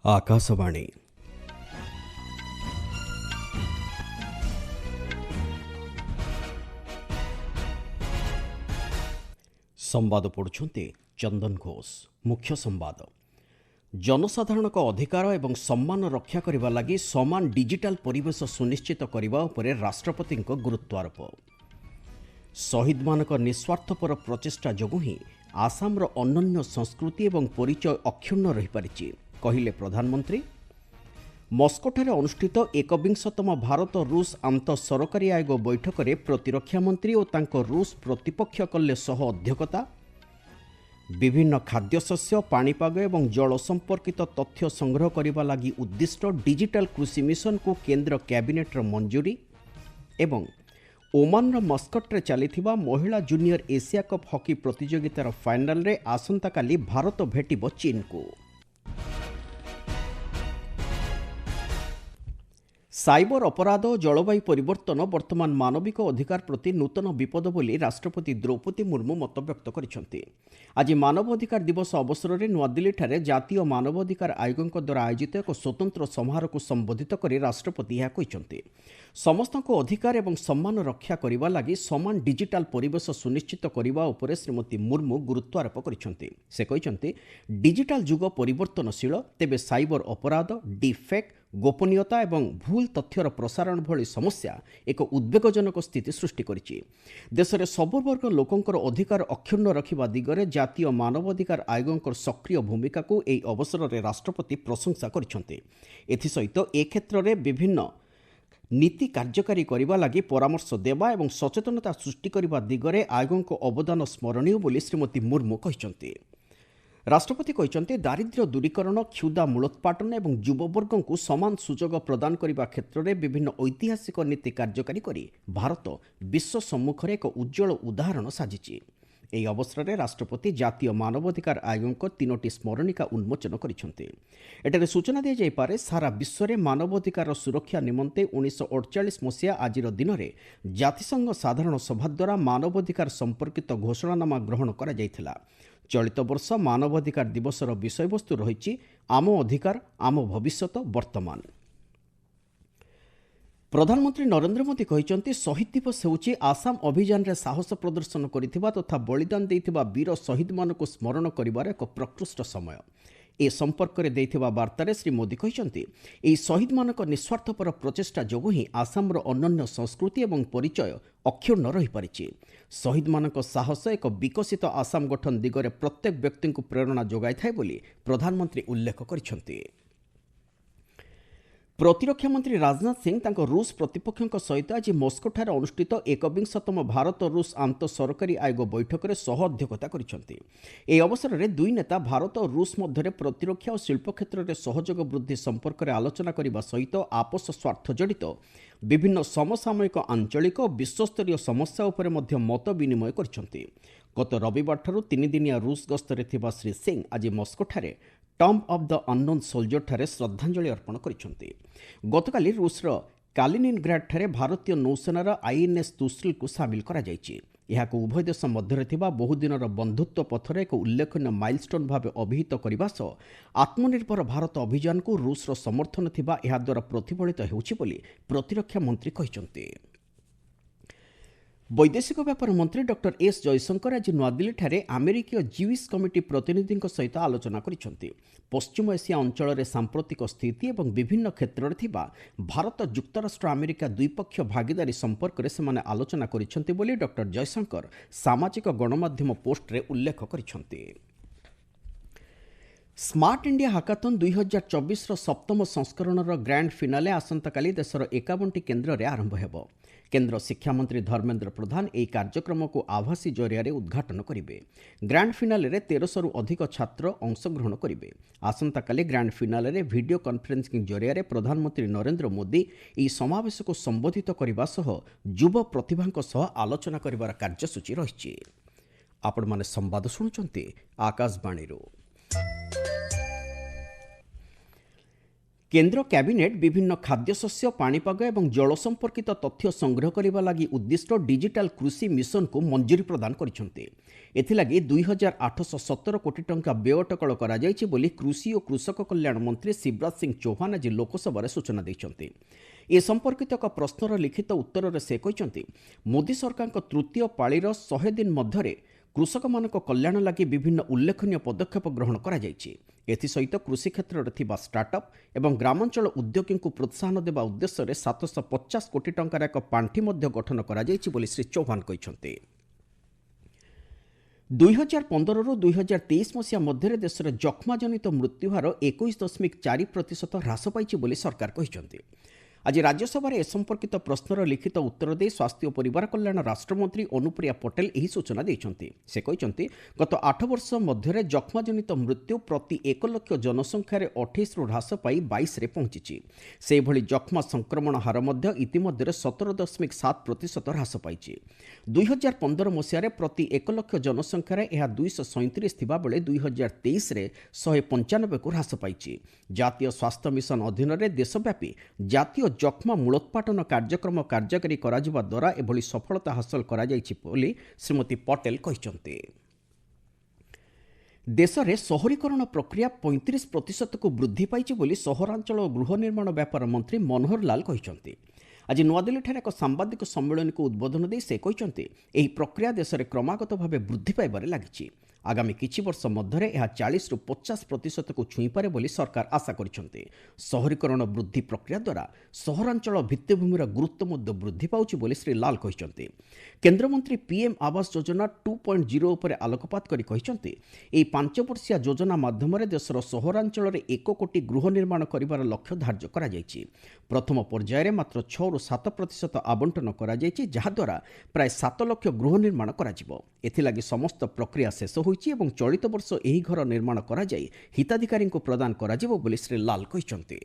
आकाशवाणी संवाद पढ़ुछन्ति चंदन घोष। मुख्य संवाद जनसाधारण अधिकार एवं सम्मान रक्षा करने लगी समान डिजिटल परिवेश सुनिश्चित करने उपरे राष्ट्रपति गुरुत्वारोप। शहीद मानक निस्वार्थपर प्रचेष्टा जोगु ही आसाम अनन्य संस्कृति एवं परिचय अक्षुण्ण रही पारिछि कहिले प्रधानमंत्री। मस्कोठारे अनुष्ठित एकविंशतम भारत रूस आंत सरकारी आयोग बैठक में प्रतिरक्षा मंत्री और तांको रूस प्रतिपक्ष कले सह अध्यक्षता। विभिन्न खाद्यशस्य पाणीपाग एवं जल संपर्कित तथ्य संग्रह करने लगी उद्दिष्ट डिजिटल कृषि मिशन को केंद्र कैबिनेट मंजूरी। एवं ओमान मस्कट्रे चलिथिबा महिला जूनियर एशिया कप हॉकी प्रतियोगितार फाइनाल रे आसंता काली भारत भेटिबो चीन को। साइबर अपराध और जलवायु परिवर्तन वर्तमान मानविक अधिकार प्रति नूतन विपद बोली राष्ट्रपति द्रौपदी मुर्मू मत व्यक्त करिसेंति। आज मानव अधिकार दिवस अवसर में नुआदिल्ली ठारे जातीय मानव अधिकार आयोग द्वारा आयोजित एक स्वतंत्र समारोह को संबोधित कर राष्ट्रपति यह कहते समस्त अधिकार एवं सम्मान रक्षा करने लगी समान डिजिटल परिवेश सुनिश्चित करने उपरे श्रीमती मुर्मू गुरुत्वारोप करिसेंति। से कहते डिजिटल जुग परिवर्तनशील, तेबे साइबर अपराध, डिफेक, गोपनीयता एवं भूल तथ्यर प्रसारण भली समस्या एक उद्वेगजनक स्थिति सृष्टि करिछि। देश में सब वर्ग लोकंकर अधिकार अक्षुण्ण रखिबा दिगरे जातीय मानवाधिकार आयोगकर सक्रिय भूमिका को एई अवसर में राष्ट्रपति प्रशंसा करिसेंति। एथिसहित ए क्षेत्र में विभिन्न नीति कार्यकारी करने लगी परामर्श देवा एवं सचेतनता सृष्टि करने दिगरे आयोगको अवदान स्मरणीय बोली श्रीमती मुर्मू कहते। राष्ट्रपति कहते दारिद्र्य दूरीकरण, क्षुदा मूलोत्पाटन एवं युववर्ग को समान सुजोग प्रदान करने क्षेत्र में विभिन्न ऐतिहासिक नीति कार्यकारी करी भारत विश्व सम्मुखें एक उज्जवल उदाहरण साजिछि। ଏହି ଅବସରରେ ରାଷ୍ଟ୍ରପତି ଜାତୀୟ ମାନବାଧିକାର ଆୟୋଗଙ୍କ 3ଟି ସ୍ମରଣିକା ଉନ୍ମୋଚନ କରିଛନ୍ତି। ଏଠାରେ ସୂଚନା ଦିଆଯାଇପାରେ ସାରା ବିଶ୍ୱରେ ମାନବାଧିକାର ସୁରକ୍ଷା ନିମନ୍ତେ 1948 ମସିହା ଆଜିର ଦିନରେ ଜାତିସଂଘ ସାଧାରଣ ସଭା ଦ୍ୱାରା ମାନବାଧିକାର ସମ୍ପର୍କିତ ଘୋଷଣାନାମା ଗ୍ରହଣ କରାଯାଇଥିଲା। ଚଳିତ ବର୍ଷ ମାନବାଧିକାର ଦିବସର ବିଷୟବସ୍ତୁ ରହିଛି ଆମ ଅଧିକାର ଆମ ଭବିଷ୍ୟତ ବର୍ତ୍ତମାନ। प्रधानमंत्री नरेंद्र मोदी कहते शहीद दिवस होछि आसाम अभियान रे साहस प्रदर्शन करिथिबा तथा बलिदान देइथिबा वीर शहीद मानक स्मरण करिवार एक प्रकृष्ट समय। ए संपर्क में देइथिबा वार्तारे श्री मोदी कहते एही शहीद मानक निस्वार्थपर प्रचेष्टा जोगु ही आसाम अनन्य संस्कृति एवं परिचय अक्षुण्ण रही पारिछि। शहीद मानक साहस एक विकसित आसाम गठन दिगरे प्रत्येक व्यक्ति को प्रेरणा जोगाई थाए बोली प्रधानमंत्री उल्लेख करिसेंति। प्रतिरक्षा मंत्री राजनाथ सिंह तांको रूस प्रतिपक्षों सहित आज मस्कोठारे अनुष्ठित एकविंशतम भारत रूस आंत सरकारी आयोग बैठक में सह अध्यक्षता करिसेंति। ए अवसर में दुई नेता भारत और रूस मध्य प्रतिरक्षा और शिल्प क्षेत्र में सहयोग वृद्धि संपर्क में आलोचना करने सहित आपस स्वार्थ जड़ित विभिन्न समसामयिक आंचलिक और विश्वस्तरीय समस्या उपरे मध्य मत विनिमय करिसेंति। गत रविवार ठारू 3 दिनिया रूस गस्तरे थिबा श्री सिंह आज मस्कोठारे tomb of the unknown soldier ठारे श्रद्धांजलि अर्पण करिसेंति। गतकाली रूसर कालिनिनग्राड ठारे भारतीय नौसेनार आईएनएस तुस्रिल को सामिल करा जायछि। एहाको उभय देश मध्य थिबा बहुदिनर बंधुत्व पथरे एक उल्लेखनीय माइलस्टोन भाव अभिहित करने सह आत्मनिर्भर भारत अभियान को रूसर समर्थन थिबा एहा द्वारा प्रतिफलित हेउछि बोली प्रतिरक्षा मंत्री कहते। वैदेशिक व्यापार मंत्री डॉक्टर एस जयशंकर आज नुआदिल्ली ठारे अमेरिकीय ज्यूइश कमिटी प्रतिनिधि सहित आलोचना करिसेंति। पश्चिम एशिया अंचल में सांप्रतिक स्थिति और विभिन्न क्षेत्र में थिबा भारत युक्तराष्ट्र अमेरिका द्विपक्षीय भागीदारी संपर्क में सेमाने आलोचना करिसेंति बोली डॉक्टर जयशंकर सामाजिक गणमाध्यम पोस्ट रे उल्लेख करिसेंति। स्मार्ट इंडिया हाकाथन 2024 सप्तम संस्करण ग्रांड फिनाले आसंता काली देशर 51टी केन्द्र में आरंभ हेबो। केंद्र शिक्षा मंत्री धर्मेंद्र प्रधान यह कार्यक्रम को आभासी जरिया उद्घाटन करेंगे। ग्रांड फिनाले रे 1300 रु अधिक छात्र अंशग्रहण करेंगे। आसंता काली ग्रांड फिनाले रे वीडियो कॉन्फ्रेंसिंग जरिया प्रधानमंत्री नरेंद्र मोदी यह समावेश को संबोधित करने सह युव प्रतिभा सह आलोचना करिवार कार्यसूची रही। आपण माने संवाद शुणुचंती आकाशवाणी। केन्द्र कैबिनेट विभिन्न खाद्यशस्य पाणीपाग और जल संपर्कित तथ्य संग्रह करने लगी उद्दिष्ट डिजिटल कृषि मिशन को मंजूरी प्रदान करछन्ते। एथिलागि 2817 कोटी टंका व्यय अटकल करा जायछि बोली कृषि और कृषक कल्याण मंत्री शिवराज सिंह चौहान आज लोकसभा सूचना दैछन्ते। ए संपर्कित एक प्रश्नर लिखित उत्तर में से कहते मोदी सरकार तृतीय पाळीर 100 दिन मध्य कृषक मानक कल्याण लगी विभिन्न उल्लेखनीय पदक्षेप ग्रहण करा जायछि। एथिसहित कृषि क्षेत्र में थिबा स्टार्टअप एवं ग्रामांचल उद्योगी को प्रोत्साहन देवा उद्देश्य 750 कोटी टंकार एक पांठी मध्य गठन करा जायछि बोली श्री चौहान कहते। 2015 ରୁ 2023 मसीहा मध्य देश में जक्ष्मा जनित मृत्युहार 21.4% ह्रास पाई बोली सरकार कहते। आज राज्यसभा ए संपर्कित प्रश्नर लिखित उत्तर दे स्वास्थ्य और परिवार कल्याण राष्ट्रमंत्री अनुप्रिया पटेल यही सूचना देते। से कहते गत 8 वर्ष मध्य जक्ष्मा जनित मृत्यु प्रति 1 लाख जनसंख्यार 28 रु ह्रास पाई 22 रे पहुंची। से भली जक्ष्मा संक्रमण हार मध्य इतिमध्य 17.7% ह्रास पाई। 2015 मसीह प्रति 1 लाख जनसंख्यार यह 237 थिबा बेले 2023 रे 195 को ह्रास पाई। जातीय स्वास्थ्य मिशन अधीन रे देशव्यापी जातीय जक्ष्मा मूलोत्पाटन कार्यक्रम कार्यकारी कराजिबा द्वारा एभली सफलता हासिल करा जायछि बोली श्रीमती पटेल कहते। देश में शहरीकरण प्रक्रिया 35% को वृद्धि पाई बोली सहरांचल और गृह निर्माण व्यापार मंत्री मनोहर लाल कहते। आज नुआदिल्ली एक सांबादिक सम्मेलन को उद्बोधन दे से कहते यह प्रक्रिया देश में क्रमागत भाव वृद्धि पाइबार लगी। आगामी किछि वर्ष मध्य यह 40 ରୁ 50% को छुई पारे बोली सरकार आशा करछन्ते। शहरीकरण वृद्धि प्रक्रिया द्वारा सहरांचल भित्तिभूमिर गुरुत्व मध्य वृद्धि पाउछि बोली श्री लाल कहते। केन्द्रमंत्री पीएम आवास योजना 2.0 उपर आलोकपात करी कहते एही 5 वर्षीय योजना माध्यम देशर सहरांचल 1 कोटी गृह निर्माण करिवार लक्ष्य धार्य करा जायछि। प्रथम पर्यायर मात्र 6 ରୁ 7% आवंटन करा जायछि, जहा द्वारा प्राय 7 लाख गृह निर्माण करा जिवो। एथिलागि समस्त प्रक्रिया शेष होइछि एवं चलित वर्ष एही घर निर्माण करा जाई हिताधिकारी को प्रदान करा जिवो बोली श्री लाल कहते।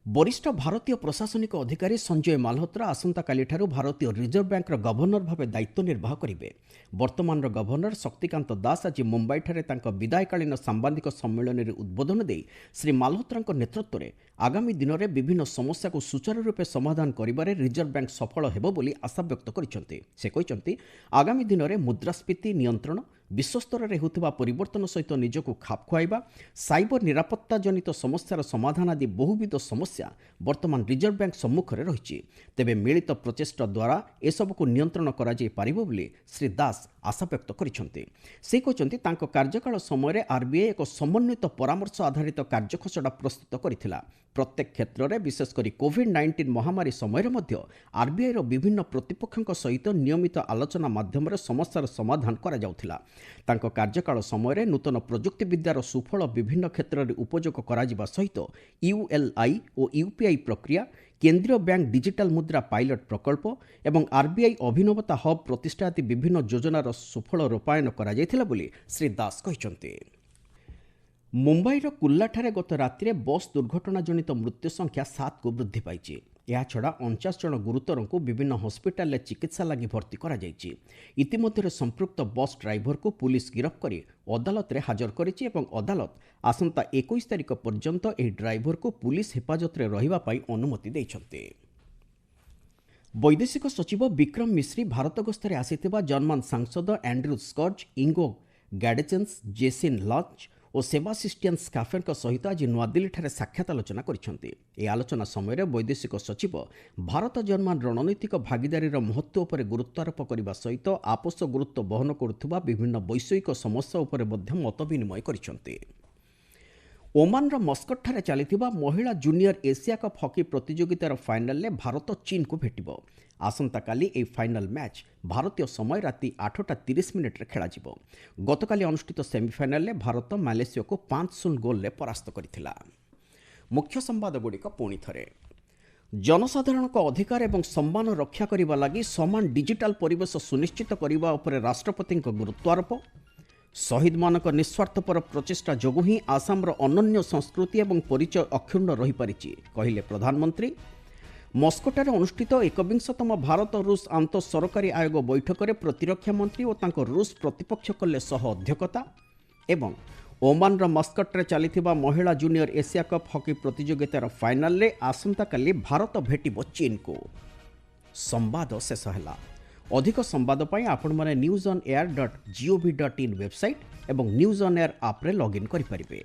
वरिष्ठ भारतीय प्रशासनिक अधिकारी संजय मालहोत्रा आसंताकाली ठारू भारतीय रिजर्व बैंक गवर्नर भावे दायित्व निर्वाह करेंगे। वर्तमान गवर्नर शक्तिकांत दास आज मुंबई ठारे तांको विदायकालीन सांबादिक सम्मेलन में उद्बोधन दे श्री मालहोत्रा नेतृत्व में आगामी दिन में विभिन्न समस्या को सुचारू रूपे समाधान करिबारे रिजर्व बैंक सफल हेबो बोली आशा व्यक्त करिसेंते। से कहते आगामी दिन में मुद्रास्फीति नियंत्रण, विश्वस्तर में होता परिवर्तन सहित निजक खाप खुआइबा, साइबर निरापत्ता जनित समस्यार समाधान आदि बहुविध समस्या वर्तमान रिजर्व बैंक सम्मुखें रही। तेबे मिलित प्रचेष्टा द्वारा एसबू को नियंत्रण करा जाई पारिबो बोली श्री दास आशा व्यक्त करिसेंते। से कहते तांको कार्यकाल समय आरबीआई एक समन्वित परामर्श आधारित कार्यखसड़ा प्रस्तुत करथिला। प्रत्येक क्षेत्र में विशेषकर कोविड-19 महामारी समय आरबीआई विभिन्न प्रतिपक्षों सहित नियमित आलोचना माध्यम समस्यार समाधान करा जाउथिला। तांको कार्यकाल समय नूतन प्रजुक्ति विद्यार सुफल विभिन्न क्षेत्र में उपयोग करा जिबा सहित यूएलआई और यूपीआई प्रक्रिया, केंद्रीय बैंक डिजिटल मुद्रा पायलट प्रकल्प एवं आरबीआई अभिनवता हब प्रतिष्ठा आदि विभिन्न योजनार सुफल रूपायन करा जायथिला बोली श्री दास कहते। मुंबईर कुल्लाठारे गत राति बस दुर्घटना जनित मृत्यु संख्या 7 को वृद्धि पाई। या छड़ा 49 जन गुरुतर को विभिन्न हस्पिटाल चिकित्सा लगी भर्ती करा जायछि। इतिमध्य संपृक्त बस ड्राइवर को पुलिस गिरफ्त कर अदालत रे हाजर करिछि एवं अदालत आसंता 21 तारिख पर्यंत एही ड्राइवर को पुलिस हेफाजत रे रहिबा पई अनुमति दैछन्ते। वैदेशिक सचिव विक्रम मिश्री भारत गस्तरे आसिथिबा जर्मन सांसद एंड्रू स्कर्ज, इंगो गैडेचेंस, जेसिन लच और सेबास्टियन स्काफेर सहित आज नुआदिल्ली साक्षात आलोचना करिसेंते। ए आलोचना समय वैदेशिक सचिव भारत जर्मन रणनीतिक भागीदारीर महत्व उपर गुरुत्वारोप करने सहित आपस गुरुत्व बहन करुवा विभिन्न वैषयिक समस्या उपर मत विनिमय करिसेंते। ओमान मस्कट ठारे चलिथिबा महिला जूनियर एशिया कप हॉकी प्रतियोगितार फाइनाल में भारत चीन को भेटिबो। आसंता काली ए फाइनाल मैच भारतीय समय राति 8:30 खेला जिवो। गतकाली अनुष्ठित सेमीफाइनाल में भारत मालयेशिया को 5-0 गोल रे परास्त करिथिला। मुख्य संवाद गुड़िक पुणी थरे जनसाधारण अधिकार एवं सम्मान रक्षा करने लगी समान डिजिटल परिवेश सुनिश्चित करने उपर राष्ट्रपति गुरुत्वारोप। शहीद मानक निस्वार्थपर प्रचेष्टा जोगु ही आसामर अनन्य संस्कृति एवं परिचय अक्षुण्ण रही पारिछि कहिले प्रधानमंत्री। मस्कोटारे अनुष्ठित 21तम भारत रूस आंत सरकारी आयोग बैठक में प्रतिरक्षा मंत्री और तांको रूस प्रतिपक्ष कले सह अध्यक्षता। एवं ओमानर मस्कट्रे चलिथिबा महिला जूनियर एशिया कप हॉकी प्रतियोगितार फाइनाल रे आसंताकाली भारत भेटिबो चीन को। संवाद शेष है। अधिक संवाद पाई आपण माने newsonair.gov.in वेबसाइट एवं न्यूज ऑन एयर आप रे लॉगिन करि परिबे।